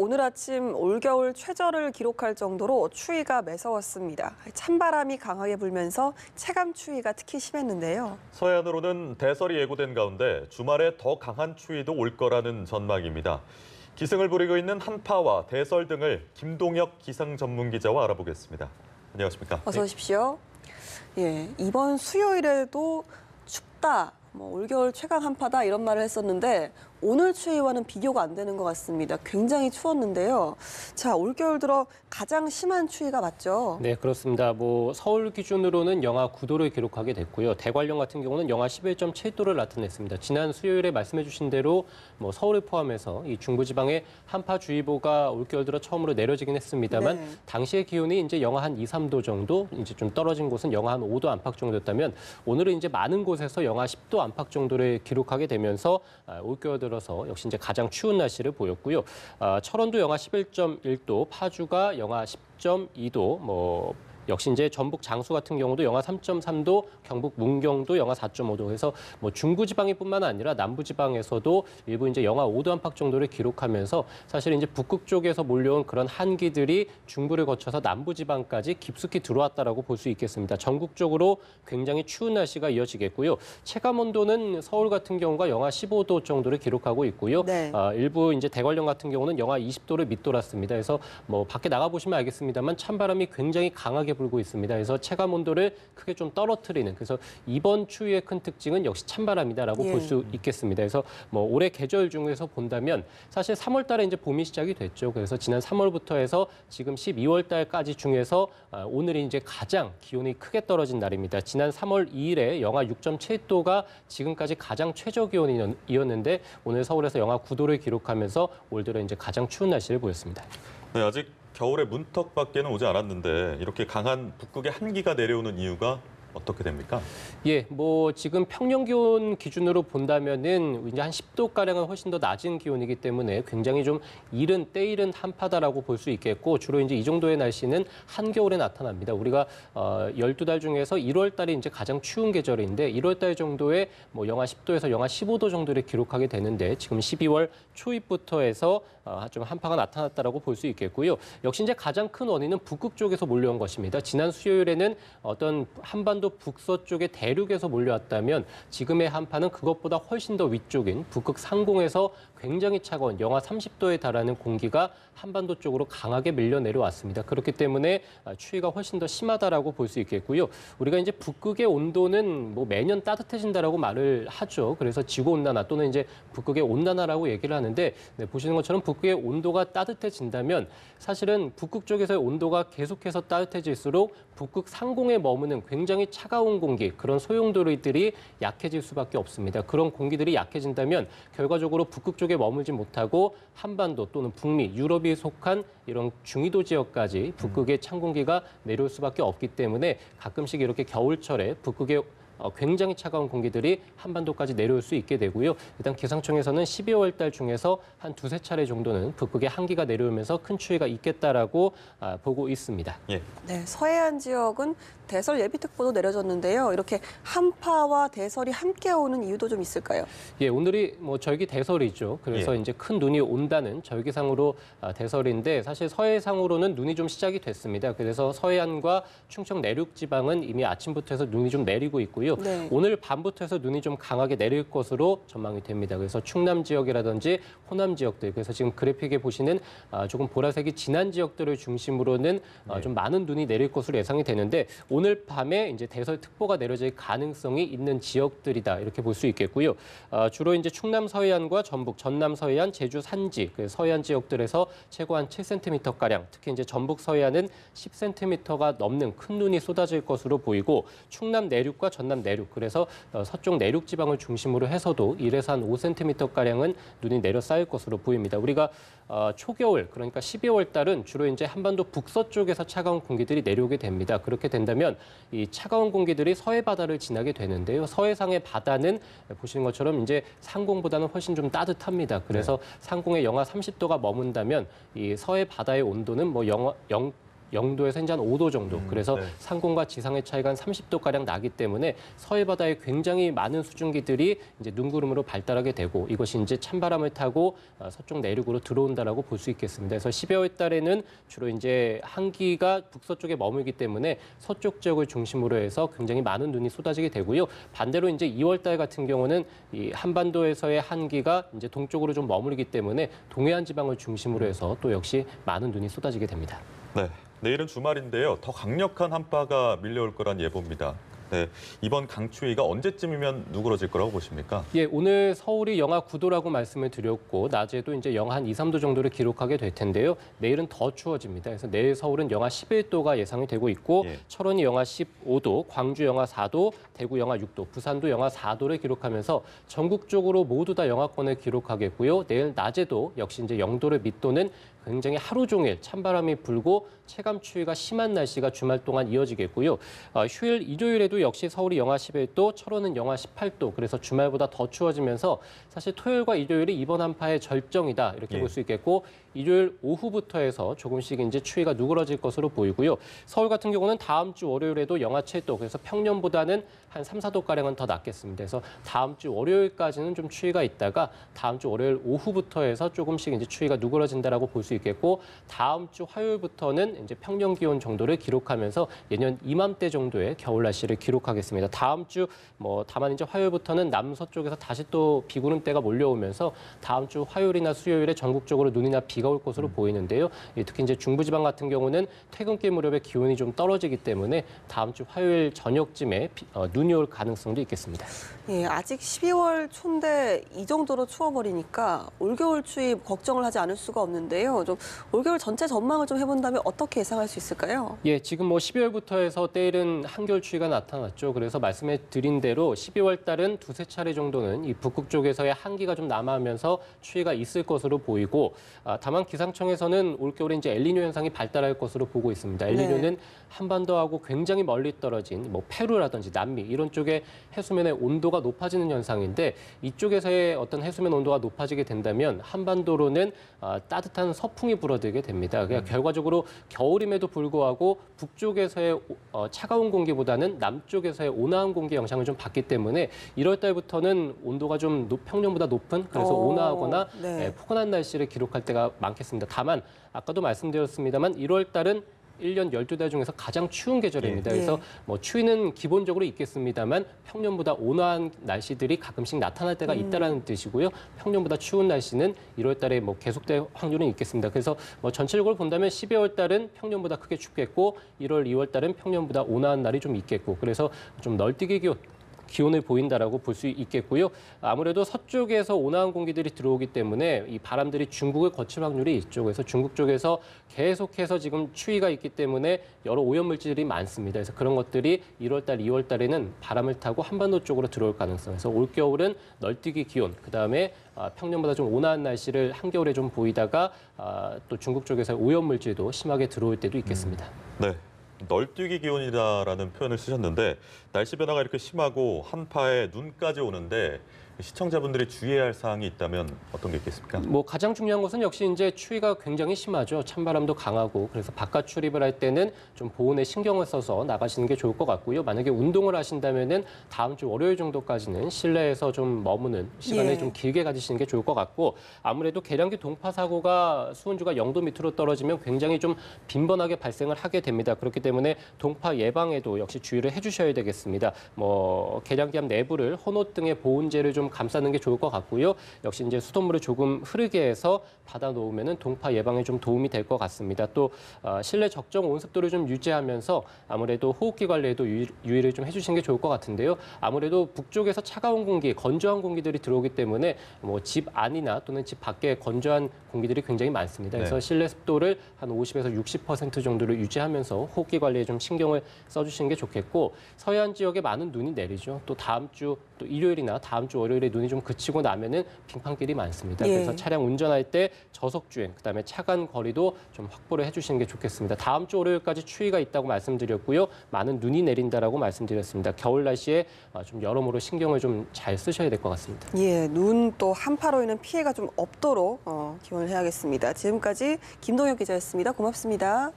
오늘 아침 올겨울 최저를 기록할 정도로 추위가 매서웠습니다. 찬바람이 강하게 불면서 체감 추위가 특히 심했는데요. 서해안으로는 대설이 예고된 가운데 주말에 더 강한 추위도 올 거라는 전망입니다. 기승을 부리고 있는 한파와 대설 등을 김동혁 기상 전문 기자와 알아보겠습니다. 안녕하십니까? 어서 오십시오. 예, 이번 수요일에도 춥다, 올겨울 최강 한파다 이런 말을 했었는데 오늘 추위와는 비교가 안 되는 것 같습니다. 굉장히 추웠는데요. 자, 올겨울 들어 가장 심한 추위가 맞죠? 네, 그렇습니다. 서울 기준으로는 영하 9도를 기록하게 됐고요. 대관령 같은 경우는 영하 11.7도를 나타냈습니다. 지난 수요일에 말씀해 주신 대로 서울을 포함해서 이 중부지방에 한파주의보가 올겨울 들어 처음으로 내려지긴 했습니다만 네. 당시의 기온이 이제 영하 한 2, 3도 정도, 이제 좀 떨어진 곳은 영하 한 5도 안팎 정도였다면 오늘은 이제 많은 곳에서 영하 10도 안팎 정도를 기록하게 되면서 올겨울 들어서 역시 이제 가장 추운 날씨를 보였고요. 철원도 영하 11.1도, 파주가 영하 10.2도, 역시 이제 전북 장수 같은 경우도 영하 3.3도, 경북 문경도 영하 4.5도 해서 중부지방뿐만 아니라 남부지방에서도 일부 이제 영하 5도 안팎 정도를 기록하면서 사실 이제 북극 쪽에서 몰려온 그런 한기들이 중부를 거쳐서 남부지방까지 깊숙이 들어왔다라고 볼 수 있겠습니다. 전국적으로 굉장히 추운 날씨가 이어지겠고요. 체감 온도는 서울 같은 경우가 영하 15도 정도를 기록하고 있고요. 네. 일부 이제 대관령 같은 경우는 영하 20도를 밑돌았습니다. 그래서 밖에 나가 보시면 알겠습니다만 찬바람이 굉장히 강하게 불고 있습니다. 그래서 체감 온도를 크게 좀 떨어뜨리는, 그래서 이번 추위의 큰 특징은 역시 찬바람이다라고 볼 수 있겠습니다. 그래서 올해 계절 중에서 본다면 사실 3월 달에 이제 봄이 시작이 됐죠. 그래서 지난 3월부터 해서 지금 12월 달까지 중에서 오늘이 이제 가장 기온이 크게 떨어진 날입니다. 지난 3월 2일에 영하 6.7도가 지금까지 가장 최저 기온이었는데 오늘 서울에서 영하 9도를 기록하면서 올 들어 이제 가장 추운 날씨를 보였습니다. 네, 아직 겨울의 문턱밖에는 오지 않았는데 이렇게 강한 북극의 한기가 내려오는 이유가 어떻게 됩니까? 예, 지금 평년 기온 기준으로 본다면은 이제 한 10도가량은 훨씬 더 낮은 기온이기 때문에 굉장히 좀 때이른 한파다라고 볼 수 있겠고 주로 이제 이 정도의 날씨는 한겨울에 나타납니다. 우리가 12달 중에서 1월 달이 이제 가장 추운 계절인데 1월 달 정도에 영하 10도에서 영하 15도 정도를 기록하게 되는데 지금 12월 초입부터 해서 좀 한파가 나타났다라고 볼 수 있겠고요. 역시 이제 가장 큰 원인은 북극 쪽에서 몰려온 것입니다. 지난 수요일에는 어떤 한반도 북서쪽의 대륙에서 몰려왔다면 지금의 한파는 그것보다 훨씬 더 위쪽인 북극 상공에서 굉장히 차가운 영하 30도에 달하는 공기가 한반도 쪽으로 강하게 밀려 내려왔습니다. 그렇기 때문에 추위가 훨씬 더 심하다라고 볼 수 있겠고요. 우리가 이제 북극의 온도는 매년 따뜻해진다라고 말을 하죠. 그래서 지구 온난화 또는 이제 북극의 온난화라고 얘기를 하는데 보시는 것처럼 북극의 온도가 따뜻해진다면 사실은 북극 쪽에서의 온도가 계속해서 따뜻해질수록 북극 상공에 머무는 굉장히 차가운 공기, 그런 소용돌이들이 약해질 수밖에 없습니다. 그런 공기들이 약해진다면 결과적으로 북극 쪽에 머물지 못하고 한반도 또는 북미, 유럽이 속한 이런 중위도 지역까지 북극의 찬 공기가 내려올 수밖에 없기 때문에 가끔씩 이렇게 겨울철에 북극의 굉장히 차가운 공기들이 한반도까지 내려올 수 있게 되고요. 일단 기상청에서는 12월 달 중에서 한 두세 차례 정도는 북극의 한기가 내려오면서 큰 추위가 있겠다라고 보고 있습니다. 예. 네, 서해안 지역은 대설 예비특보도 내려졌는데요. 이렇게 한파와 대설이 함께 오는 이유도 좀 있을까요? 예, 오늘이 절기 대설이죠. 그래서 이제 큰 눈이 온다는 절기상으로 대설인데 사실 서해상으로는 눈이 좀 시작이 됐습니다. 그래서 서해안과 충청 내륙 지방은 이미 아침부터 해서 눈이 좀 내리고 있고요. 네. 오늘 밤부터 해서 눈이 좀 강하게 내릴 것으로 전망이 됩니다. 그래서 충남 지역이라든지 호남 지역들, 그래서 지금 그래픽에 보시는 조금 보라색이 진한 지역들을 중심으로는 좀 많은 눈이 내릴 것으로 예상이 되는데 오늘 밤에 이제 대설특보가 내려질 가능성이 있는 지역들이다 이렇게 볼 수 있겠고요. 주로 이제 충남 서해안과 전북, 전남 서해안, 제주 산지, 그 서해안 지역들에서 최고 한 7cm 가량, 특히 이제 전북 서해안은 10cm가 넘는 큰 눈이 쏟아질 것으로 보이고 충남 내륙과 전남 내륙, 그래서 서쪽 내륙 지방을 중심으로 해서도 1에서 한 5cm 가량은 눈이 내려 쌓일 것으로 보입니다. 우리가 초겨울, 그러니까 12월 달은 주로 이제 한반도 북서쪽에서 차가운 공기들이 내려오게 됩니다. 그렇게 된다면 이 차가운 공기들이 서해 바다를 지나게 되는데요. 서해상의 바다는 보시는 것처럼 이제 상공보다는 훨씬 좀 따뜻합니다. 그래서 상공에 영하 30도가 머문다면 이 서해 바다의 온도는 0도에서 이제 한 5도 정도. 그래서 네. 상공과 지상의 차이가 한 30도가량 나기 때문에 서해 바다에 굉장히 많은 수증기들이 이제 눈구름으로 발달하게 되고 이것이 이제 찬바람을 타고 서쪽 내륙으로 들어온다라고 볼 수 있겠습니다. 그래서 12월 달에는 주로 이제 한기가 북서쪽에 머물기 때문에 서쪽 지역을 중심으로 해서 굉장히 많은 눈이 쏟아지게 되고요. 반대로 이제 2월 달 같은 경우는 이 한반도에서의 한기가 이제 동쪽으로 좀 머무르기 때문에 동해안 지방을 중심으로 해서 또 역시 많은 눈이 쏟아지게 됩니다. 네, 내일은 주말인데요. 더 강력한 한파가 밀려올 거란 예보입니다. 네, 이번 강추위가 언제쯤이면 누그러질 거라고 보십니까? 예, 오늘 서울이 영하 9도라고 말씀을 드렸고 낮에도 이제 영하 한 2, 3도 정도를 기록하게 될 텐데요. 내일은 더 추워집니다. 그래서 내일 서울은 영하 11도가 예상이 되고 있고 예. 철원이 영하 15도, 광주 영하 4도, 대구 영하 6도, 부산도 영하 4도를 기록하면서 전국적으로 모두 다 영하권을 기록하겠고요. 내일 낮에도 역시 이제 0도를 밑도는 굉장히 하루 종일 찬바람이 불고 체감 추위가 심한 날씨가 주말 동안 이어지겠고요. 휴일, 일요일에도 역시 서울이 영하 11도, 철원은 영하 18도. 그래서 주말보다 더 추워지면서 사실 토요일과 일요일이 이번 한파의 절정이다 이렇게 예. 볼 수 있겠고 일요일 오후부터 해서 조금씩 이제 추위가 누그러질 것으로 보이고요. 서울 같은 경우는 다음 주 월요일에도 영하 7도. 그래서 평년보다는 한 3, 4도가량은 더 낮겠습니다. 그래서 다음 주 월요일까지는 좀 추위가 있다가 다음 주 월요일 오후부터 해서 조금씩 이제 추위가 누그러진다라고 볼 수 있겠고 다음 주 화요일부터는 이제 평년 기온 정도를 기록하면서 예년 이맘때 정도의 겨울 날씨를 기록하겠습니다. 다음 주 다만 이제 화요일부터는 남서쪽에서 다시 또 비구름대가 몰려오면서 다음 주 화요일이나 수요일에 전국적으로 눈이나 비가 올 것으로 보이는데요. 특히 이제 중부지방 같은 경우는 퇴근길 무렵에 기온이 좀 떨어지기 때문에 다음 주 화요일 저녁쯤에 눈이 올 가능성도 있겠습니다. 예, 아직 12월 초인데 이 정도로 추워버리니까 올겨울 추위 걱정을 하지 않을 수가 없는데요. 좀 올겨울 전체 전망을 좀 해본다면 어떻게 예상할 수 있을까요? 예, 지금 12월부터 해서 때이른 한겨울 추위가 나타났죠. 그래서 말씀해 드린 대로 12월 달은 두세 차례 정도는 이 북극 쪽에서의 한기가 좀 남하하면서 추위가 있을 것으로 보이고 다만 기상청에서는 올겨울에 이제 엘니뇨 현상이 발달할 것으로 보고 있습니다. 엘니뇨는 네. 한반도하고 굉장히 멀리 떨어진 페루라든지 남미 이런 쪽의 해수면의 온도가 높아지는 현상인데 이쪽에서의 어떤 해수면 온도가 높아지게 된다면 한반도로는 따뜻한 서풍이 불어들게 됩니다. 그러니까 결과적으로 겨울임에도 불구하고 북쪽에서의 차가운 공기보다는 남쪽에서의 온화한 공기 영향을 좀 받기 때문에 1월 달부터는 온도가 좀 평년보다 높은 그래서 온화하거나 네. 포근한 날씨를 기록할 때가 많겠습니다. 다만 아까도 말씀드렸습니다만 1월 달은 1년 12달 중에서 가장 추운 계절입니다. 예. 그래서 추위는 기본적으로 있겠습니다만 평년보다 온화한 날씨들이 가끔씩 나타날 때가 있다라는 뜻이고요. 평년보다 추운 날씨는 1월 달에 계속될 확률은 있겠습니다. 그래서 전체적으로 본다면 12월 달은 평년보다 크게 춥겠고 1월, 2월 달은 평년보다 온화한 날이 좀 있겠고 그래서 좀 널뛰기 기온을 보인다라고 볼 수 있겠고요. 아무래도 서쪽에서 온화한 공기들이 들어오기 때문에 이 바람들이 중국을 거칠 확률이 있죠. 그래서 중국 쪽에서 계속해서 지금 추위가 있기 때문에 여러 오염물질이 많습니다. 그래서 그런 것들이 1월 달, 2월 달에는 바람을 타고 한반도 쪽으로 들어올 가능성. 그래서 올겨울은 널뛰기 기온, 그다음에 평년보다 좀 온화한 날씨를 한겨울에 좀 보이다가 또 중국 쪽에서 오염물질도 심하게 들어올 때도 있겠습니다. 네. 널뛰기 기온이다라는 표현을 쓰셨는데 날씨 변화가 이렇게 심하고 한파에 눈까지 오는데 시청자분들이 주의해야 할 사항이 있다면 어떤 게 있겠습니까? 가장 중요한 것은 역시 이제 추위가 굉장히 심하죠. 찬바람도 강하고 그래서 바깥 출입을 할 때는 좀 보온에 신경을 써서 나가시는 게 좋을 것 같고요. 만약에 운동을 하신다면은 다음 주 월요일 정도까지는 실내에서 좀 머무는 시간을 예. 좀 길게 가지시는 게 좋을 것 같고 아무래도 계량기 동파 사고가 수온주가 0도 밑으로 떨어지면 굉장히 좀 빈번하게 발생을 하게 됩니다. 그렇기 때문에 동파 예방에도 역시 주의를 해주셔야 되겠습니다. 계량기 앞 내부를 헌옷 등의 보온재를 좀 감싸는 게 좋을 것 같고요. 역시 이제 수돗물을 조금 흐르게 해서 받아 놓으면은 동파 예방에 좀 도움이 될 것 같습니다. 또 실내 적정 온습도를 좀 유지하면서 아무래도 호흡기 관리에도 유의를 좀 해주시는 게 좋을 것 같은데요. 아무래도 북쪽에서 차가운 공기, 건조한 공기들이 들어오기 때문에 집 안이나 또는 집 밖에 건조한 공기들이 굉장히 많습니다. 그래서 네. 실내 습도를 한 50에서 60% 정도를 유지하면서 호흡기 관리에 좀 신경을 써주시는 게 좋겠고 서해안 지역에 많은 눈이 내리죠. 또 다음 주 또 일요일이나 다음 주 월요일에 눈이 좀 그치고 나면은 빙판길이 많습니다. 예. 그래서 차량 운전할 때 저속 주행, 그다음에 차간 거리도 좀 확보를 해주시는 게 좋겠습니다. 다음 주 월요일까지 추위가 있다고 말씀드렸고요. 많은 눈이 내린다라고 말씀드렸습니다. 겨울 날씨에 좀 여러모로 신경을 좀 잘 쓰셔야 될 것 같습니다. 예, 눈 또 한파로 인한 피해가 좀 없도록 기원을 해야겠습니다. 지금까지 김동혁 기자였습니다. 고맙습니다.